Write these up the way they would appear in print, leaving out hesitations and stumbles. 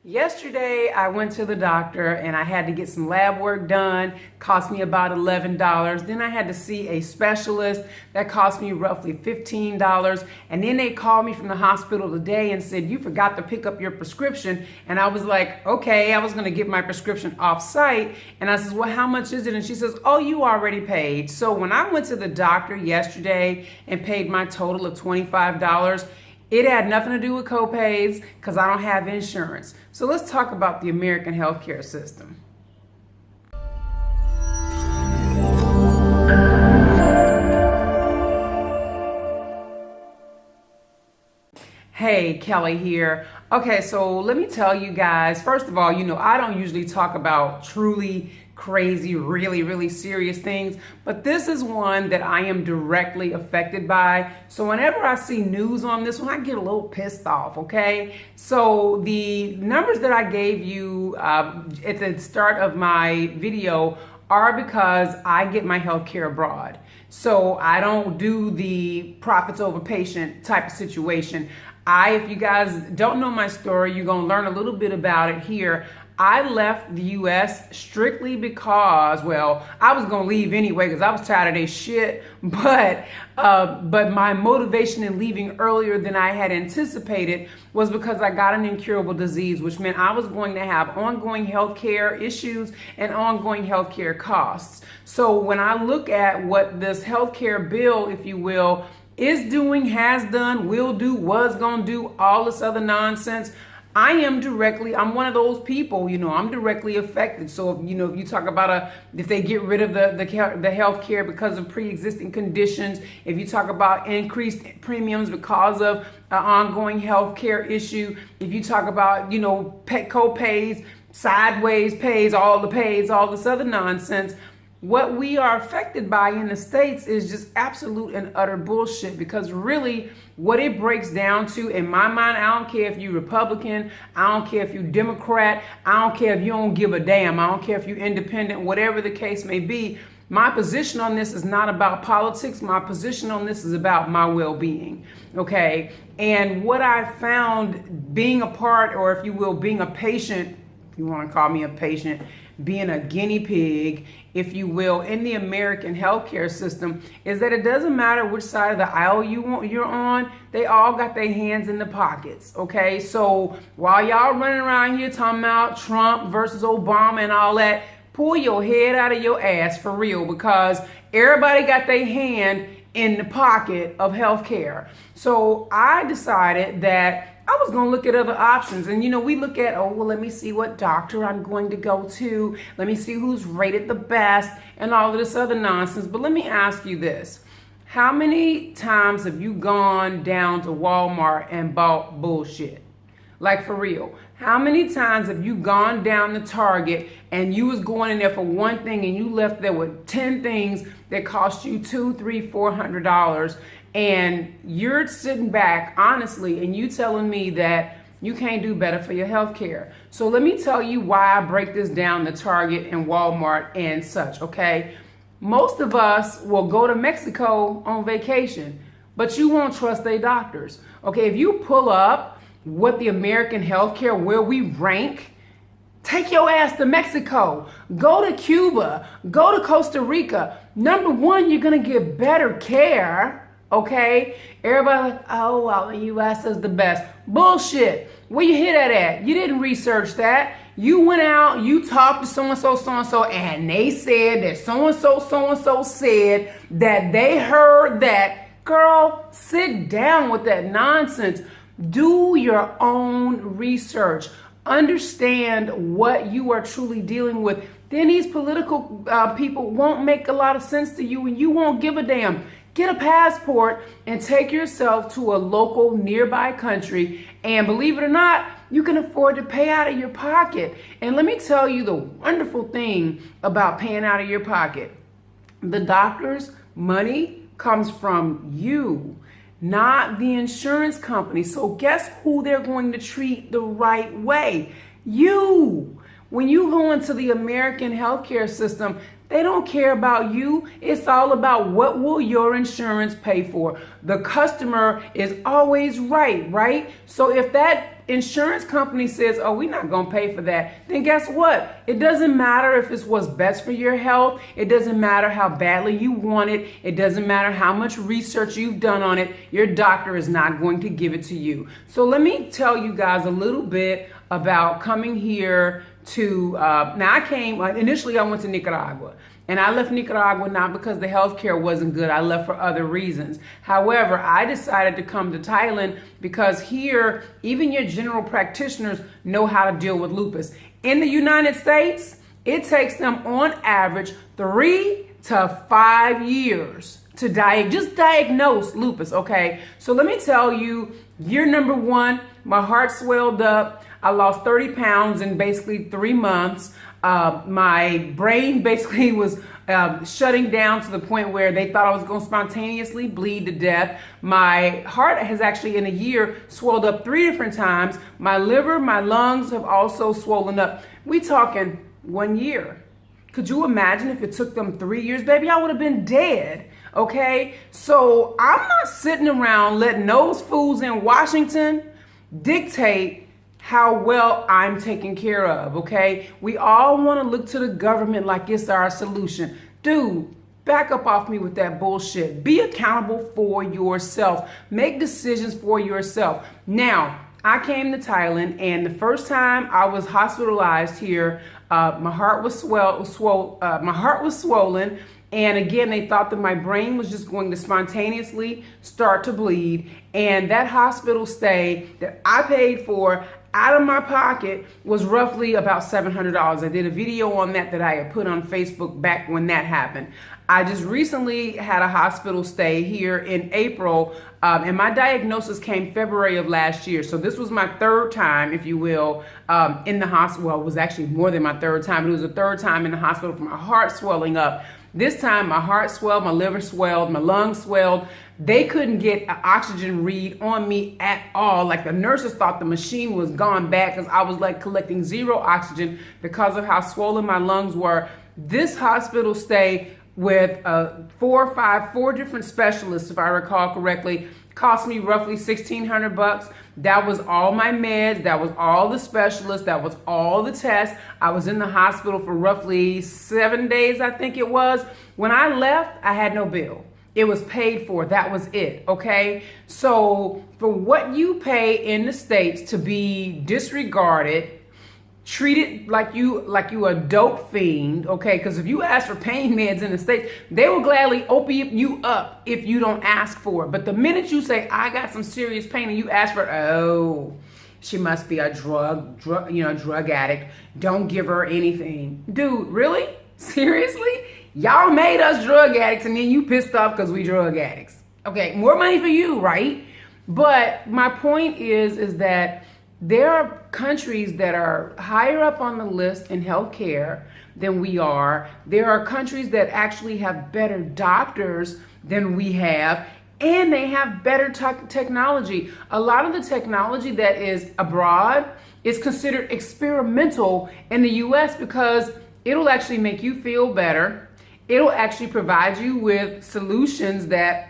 Yesterday, I went to the doctor and I had to get some lab work done. Cost me about $11. Then I had to see a specialist. That cost me roughly $15. And then they called me from the hospital today and said, you forgot to pick up your prescription. And I was like, okay, I was going to get my prescription off site. And I says, well, how much is it? And she says, oh, you already paid. So when I went to the doctor yesterday and paid my total of $25, it had nothing to do with copays because I don't have insurance. So let's talk about the American healthcare system. Hey, Kelly here. Okay, so let me tell you guys, first of all, I don't usually talk about truly crazy, really serious things, but this is one that I am directly affected by. So whenever I see news on this one, I get a little pissed off, okay? So the numbers that I gave you at the start of my video are because I get my health care abroad. So I don't do the profits over patient type of situation. If you guys don't know my story, you're gonna learn a little bit about it here. I left the US strictly because, well, I was gonna leave anyway because I was tired of this shit, but my motivation in leaving earlier than I had anticipated was because I got an incurable disease, which meant I was going to have ongoing healthcare issues and ongoing healthcare costs. So when I look at what this healthcare bill, if you will, is doing, has done, will do, was gonna do, all this other nonsense, I'm one of those people, I'm directly affected. So, if you talk about if they get rid of the health care because of pre-existing conditions, if you talk about increased premiums because of an ongoing health care issue, if you talk about, pet co-pays, sideways pays, all this other nonsense, what we are affected by in the States is just absolute and utter bullshit, because really what it breaks down to, in my mind, I don't care if you're Republican, I don't care if you're Democrat, I don't care if you don't give a damn, I don't care if you're independent, whatever the case may be. My position on this is not about politics. My position on this is about my well-being, okay? And what I found being a part, or if you will, being a patient, if you want to call me a patient, being a guinea pig, if you will, in the American healthcare system, is that it doesn't matter which side of the aisle you're on, they all got their hands in the pockets, okay? So while y'all running around here talking about Trump versus Obama and all that, pull your head out of your ass for real, because everybody got their hand in the pocket of healthcare. So I decided that I was going to look at other options. And, we look at, let me see what doctor I'm going to go to. Let me see who's rated the best and all of this other nonsense. But let me ask you this. How many times have you gone down to Walmart and bought bullshit? Like, for real. How many times have you gone down to Target and you was going in there for one thing and you left there with 10 things that cost you $200, $300, $400, and you're sitting back, honestly, and you telling me that you can't do better for your health care? So let me tell you why I break this down to Target and Walmart and such, okay? Most of us will go to Mexico on vacation, but you won't trust their doctors. Okay, if you pull up what the American healthcare, where we rank, take your ass to Mexico, go to Cuba, go to Costa Rica. Number one, you're gonna get better care. Okay, everybody like, oh, well, the U.S. is the best. Bullshit. Where you hear that at? You didn't research that. You went out, you talked to so-and-so, and they said that so-and-so said that they heard that. Girl, sit down with that nonsense. Do your own research. Understand what you are truly dealing with. Then these political people won't make a lot of sense to you, and you won't give a damn. Get a passport and take yourself to a local nearby country, and believe it or not, you can afford to pay out of your pocket. And let me tell you the wonderful thing about paying out of your pocket. The doctor's money comes from you, not the insurance company. So guess who they're going to treat the right way? You. When you go into the American healthcare system, they don't care about you. It's all about what will your insurance pay for. The customer is always right? So if that insurance company says, oh, we're not going to pay for that, then guess what? It doesn't matter if it's what's best for your health. It doesn't matter how badly you want it. It doesn't matter how much research you've done on it. Your doctor is not going to give it to you. So let me tell you guys a little bit about coming here to, now I came, initially I went to Nicaragua. And I left Nicaragua not because the healthcare wasn't good. I left for other reasons. However, I decided to come to Thailand because here, even your general practitioners know how to deal with lupus. In the United States, it takes them on average 3 to 5 years to just diagnose lupus, okay? So let me tell you, year number 1, my heart swelled up. I lost 30 pounds in basically 3 months. My brain basically was shutting down to the point where they thought I was going to spontaneously bleed to death. My heart has actually in a year swelled up 3 different times. My liver, my lungs have also swollen up. We talking 1 year. Could you imagine if it took them 3 years, baby? I would have been dead. Okay, so I'm not sitting around letting those fools in Washington dictate how well I'm taken care of, okay? We all want to look to the government like it's our solution. Dude, back up off me with that bullshit. Be accountable for yourself. Make decisions for yourself. Now, I came to Thailand, and the first time I was hospitalized here, my heart was swollen. And again, they thought that my brain was just going to spontaneously start to bleed. And that hospital stay that I paid for out of my pocket was roughly about $700. I did a video on that I had put on Facebook back when that happened. I just recently had a hospital stay here in April, and my diagnosis came February of last year. So this was my 3rd time, if you will, in the hospital. Well, it was actually more than my 3rd time, but it was the 3rd time in the hospital for my heart swelling up. This time my heart swelled, my liver swelled, my lungs swelled. They couldn't get an oxygen read on me at all. Like the nurses thought the machine was gone bad because I was like collecting 0 oxygen because of how swollen my lungs were. This hospital stay with 4 different specialists, if I recall correctly, cost me roughly $1,600. That was all my meds. That was all the specialists. That was all the tests. I was in the hospital for roughly 7 days, I think it was. When I left, I had no bill. It was paid for. That was it. Okay. So for what you pay in the States to be disregarded, treated like you a dope fiend, okay? Because if you ask for pain meds in the States, they will gladly opiate you up if you don't ask for it. But the minute you say, I got some serious pain, and you ask for, oh, she must be a drug addict. Don't give her anything. Dude, really? Seriously? Y'all made us drug addicts, and then you pissed off because we drug addicts. Okay, more money for you, right? But my point is that there are countries that are higher up on the list in healthcare than we are. There are countries that actually have better doctors than we have, and they have better technology. A lot of the technology that is abroad is considered experimental in the US because it'll actually make you feel better. It'll actually provide you with solutions that,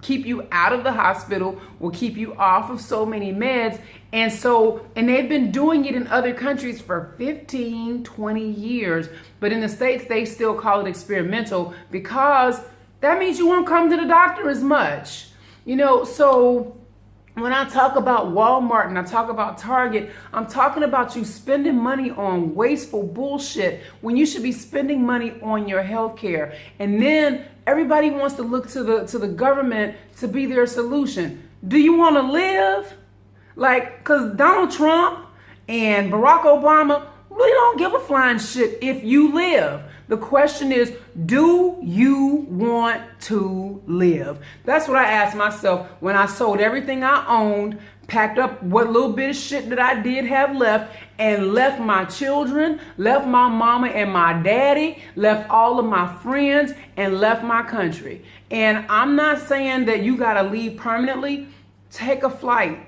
keep you out of the hospital, will keep you off of so many meds. And they've been doing it in other countries for 15, 20 years. But in the States, they still call it experimental because that means you won't come to the doctor as much. So when I talk about Walmart and I talk about Target, I'm talking about you spending money on wasteful bullshit when you should be spending money on your health care. And then everybody wants to look to the government to be their solution. Do you want to live? Because Donald Trump and Barack Obama really don't give a flying shit if you live. The question is, do you want to live? That's what I asked myself when I sold everything I owned, packed up what little bit of shit that I did have left, and left my children, left my mama and my daddy, left all of my friends, and left my country. And I'm not saying that you got to leave permanently. Take a flight.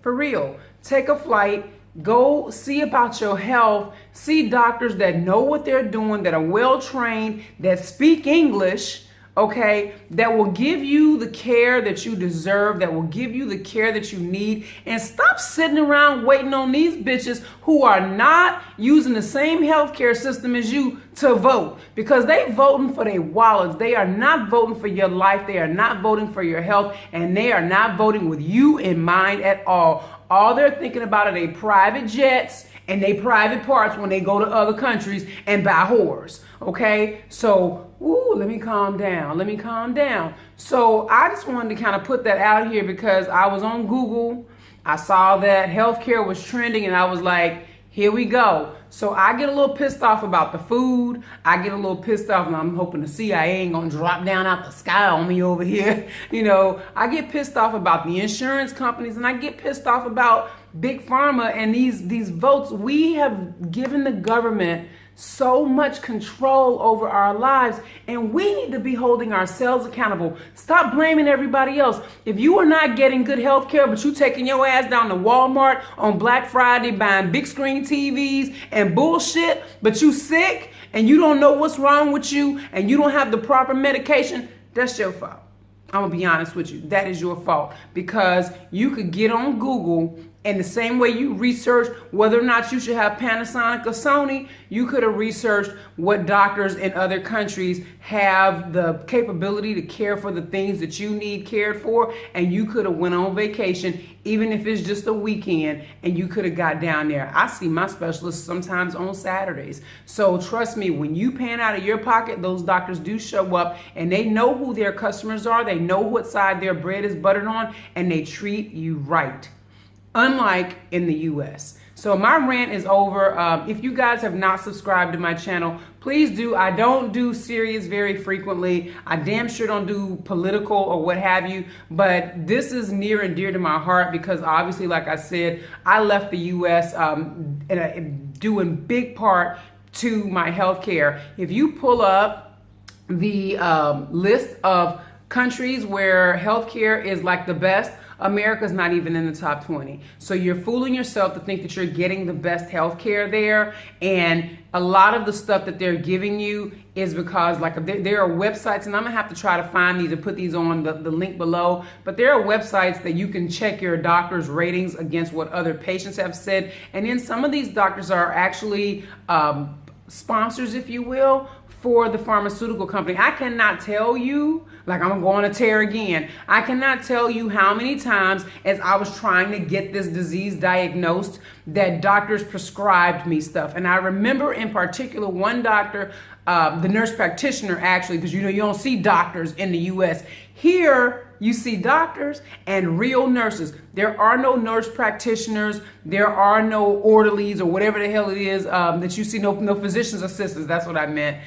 For real. Take a flight. Go see about your health. See doctors that know what they're doing, that are well trained, that speak English, okay, that will give you the care that you deserve, that will give you the care that you need. And stop sitting around waiting on these bitches who are not using the same healthcare system as you to vote, because they voting for their wallets. They are not voting for your life. They are not voting for your health, and they are not voting with you in mind at all. All they're thinking about are their private jets and their private parts when they go to other countries and buy whores. Okay, so let me calm down. Let me calm down. So I just wanted to kind of put that out here because I was on Google. I saw that healthcare was trending, and I was like, here we go. So I get a little pissed off about the food. I get a little pissed off, and I'm hoping the CIA ain't gonna drop down out the sky on me over here. You know, I get pissed off about the insurance companies, and I get pissed off about Big Pharma and these votes. We have given the government so much control over our lives, and we need to be holding ourselves accountable. Stop blaming everybody else. If you are not getting good health care, but you taking your ass down to Walmart on Black Friday buying big screen TVs and bullshit, but you sick and you don't know what's wrong with you and you don't have the proper medication, that's your fault. I'm gonna be honest with you. That is your fault, because you could get on Google, and the same way you research whether or not you should have Panasonic or Sony, you could have researched what doctors in other countries have the capability to care for the things that you need cared for, and you could have went on vacation, even if it's just a weekend, and you could have got down there. I see my specialists sometimes on Saturdays. So trust me, when you pan out of your pocket, those doctors do show up, and they know who their customers are. They know what side their bread is buttered on, and they treat you right. Unlike in the US. So my rant is over. If you guys have not subscribed to my channel, please do. I don't do serious very frequently. I damn sure don't do political or what have you, but this is near and dear to my heart because obviously, like I said, I left the US due in big part to my health care. If you pull up the list of countries where healthcare is like the best, America's not even in the top 20. So you're fooling yourself to think that you're getting the best healthcare there. And a lot of the stuff that they're giving you is because like there are websites, and I'm gonna have to try to find these and put these on the link below, but there are websites that you can check your doctor's ratings against what other patients have said. And then some of these doctors are actually sponsors, if you will, for the pharmaceutical company. I cannot tell you, like I'm going to tear again, I cannot tell you how many times as I was trying to get this disease diagnosed that doctors prescribed me stuff. And I remember in particular one doctor, the nurse practitioner actually, because you know you don't see doctors in the US. Here you see doctors and real nurses. There are no nurse practitioners. There are no orderlies or whatever the hell it is that you see, no physician's assistants. That's what I meant.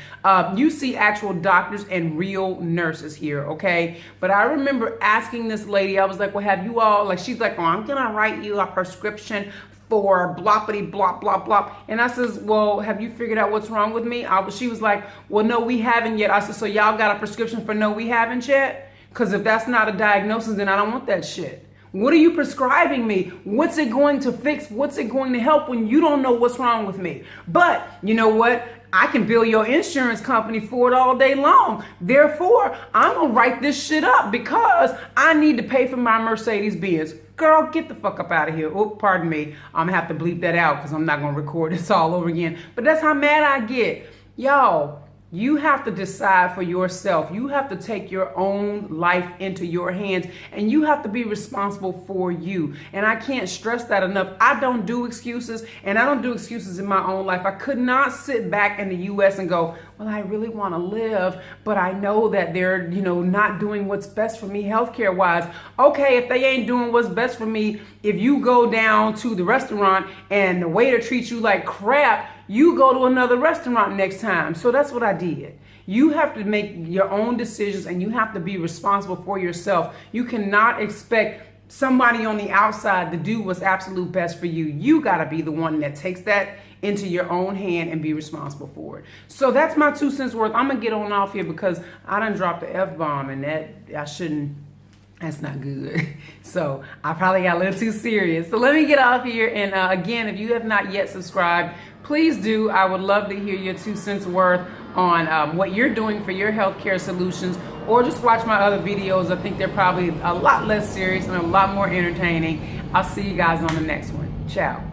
You see actual doctors and real nurses here, okay? But I remember asking this lady, I was like, well, have you all, like, she's like, oh, I'm gonna write you a prescription for bloppity blop blop blop. And I says, well, have you figured out what's wrong with me? She was like, well, no, we haven't yet. I said, so y'all got a prescription for no, we haven't yet? Because if that's not a diagnosis, then I don't want that shit. What are you prescribing me? What's it going to fix? What's it going to help when you don't know what's wrong with me? But you know what? I can bill your insurance company for it all day long. Therefore, I'm going to write this shit up because I need to pay for my Mercedes-Benz. Girl, get the fuck up out of here. Oh, pardon me. I'm going to have to bleep that out because I'm not going to record this all over again. But that's how mad I get. Y'all, you have to decide for yourself. You have to take your own life into your hands, and you have to be responsible for you. And I can't stress that enough. I don't do excuses, and I don't do excuses in my own life. I could not sit back in the US and go, well, I really want to live, but I know that they're, not doing what's best for me healthcare wise. Okay, if they ain't doing what's best for me, if you go down to the restaurant and the waiter treats you like crap, you go to another restaurant next time. So that's what I did. You have to make your own decisions, and you have to be responsible for yourself. You cannot expect somebody on the outside to do what's absolute best for you. You got to be the one that takes that into your own hand and be responsible for it. So that's my 2 cents worth. I'm going to get on off here because I done dropped the F-bomb, and that I shouldn't. That's not good. So I probably got a little too serious. So let me get off here. And again, if you have not yet subscribed, please do. I would love to hear your 2 cents worth on what you're doing for your healthcare solutions, or just watch my other videos. I think they're probably a lot less serious and a lot more entertaining. I'll see you guys on the next one. Ciao.